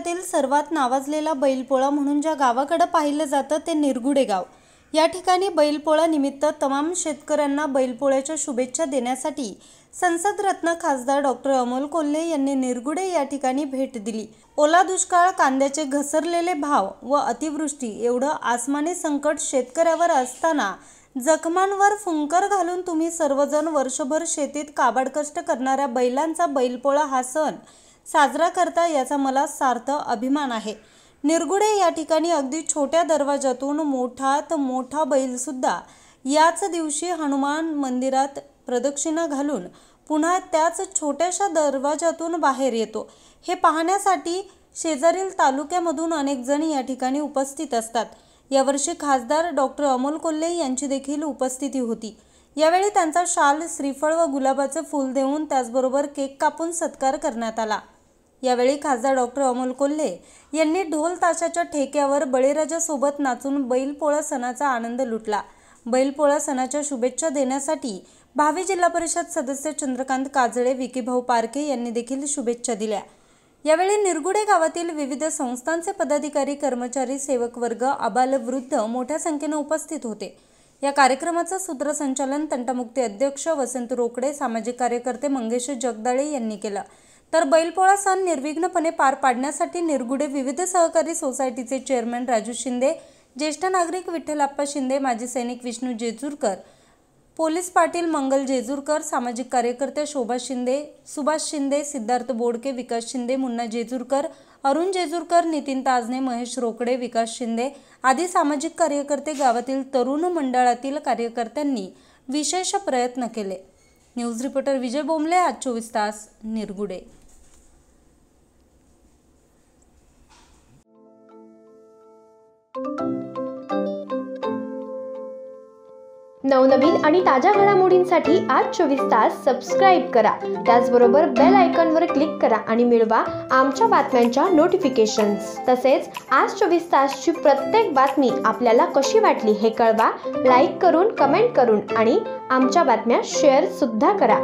तालुक्यातील सर्वात नावाजलेला बैलपोळा म्हणून ज्या गावाकडे पाहिलं जातं ते निरगुडे गाव। या ठिकाणी बैलपोळा निमित्त तमाम शेतकऱ्यांना बैलपोळ्याच्या शुभेच्छा देण्यासाठी संसद रत्न खासदार डॉक्टर अमोल कोल्हे यांनी निरगुडे या ठिकाणी भेट दिली। ओला दुष्काळ, कांद्याचे घसरलेले भाव व अतिवृष्टी एवढं आसमानी संकट शेतकऱ्यावर असताना जखमांवर फुंकर घालून तुम्ही सर्वजण वर्षभर शेतीत काबाड कष्ट करणाऱ्या बैलांचा बैलपोळा हा सण साजरा करता याचा मला सार्थ अभिमान आहे। निरगुडे या ठिकाणी अगदी छोट्या दरवाजातून मोठात मोठा बैल सुद्धा याच दिवशी हनुमान मंदिरात प्रदक्षिणा घालून पुन्हा त्याच छोट्याशा दरवाजातून बाहेर येतो। हे पाहण्यासाठी शेजारील तालुक्यामधून अनेक जण या ठिकाणी उपस्थित असतात। यावर्षी खासदार डॉक्टर अमोल कोल्हे यांची देखील उपस्थिती होती। यावेळी त्यांचा शाल, श्रीफळ व गुलाबाचे फूल देऊन त्याचबरोबर केक कापून सत्कार करण्यात आला। यावेळी खासदार डॉक्टर अमोल कोल्हे यांनी ढोल ताशाच्या ठेक्यावर बळीराजासोबत नाचून बैलपोळा सणाचा आनंद लुटला। बैलपोळा सणाच्या शुभेच्छा देण्यासाठी भावी जिल्हा परिषद सदस्य चंद्रकांत काजळे, विकीभाऊ पारखे यांनी देखील शुभेच्छा दिल्या। यावेळी निरगुडे गावातील विविध संस्थांचे पदाधिकारी, कर्मचारी, सेवक वर्ग, आबालवृद्ध मोठ्या संख्येने उपस्थित होते। या कार्यक्रमाचं सूत्रसंचालन तंटामुक्ती अध्यक्ष वसंत रोकडे, सामाजिक कार्यकर्ते मंगेश जगदाळे यांनी केलं। तर बैलपोळा सण निर्विघ्नपणे पार पाडण्यासाठी निरगुडे विविध सहकारी सोसायटीचे चेअरमन राजू शिंदे, ज्येष्ठ नागरिक विठ्ठलाप्पा शिंदे, माजी सैनिक विष्णू जेजूरकर, पोलीस पाटील मंगल जेजूरकर, सामाजिक कार्यकर्ते शोभा शिंदे, सुभाष शिंदे, सिद्धार्थ बोडके, विकास शिंदे, मुन्ना जेजूरकर, अरुण जेजूरकर, नितीन ताजने, महेश रोकडे, विकास शिंदे आदी सामाजिक कार्यकर्ते, गावातील तरुण मंडळातील कार्यकर्त्यांनी विशेष प्रयत्न केले। न्यूज रिपोर्टर विजय बोंबले, आज 24 तास, निरगुडे। नवनवीन आणि ताज्या घडामोडींसाठी आज 24 तास सबस्क्राईब करा। त्याचबरोबर बेल आयकॉनवर क्लिक करा आणि मिळवा आमच्या बातम्यांच्या नोटिफिकेशन्स। तसेच आज 24 तासची प्रत्येक बातमी आपल्याला कशी वाटली हे कळवा, लाईक करून, कमेंट करून आणि आमच्या बातम्या शेअर सुद्धा करा।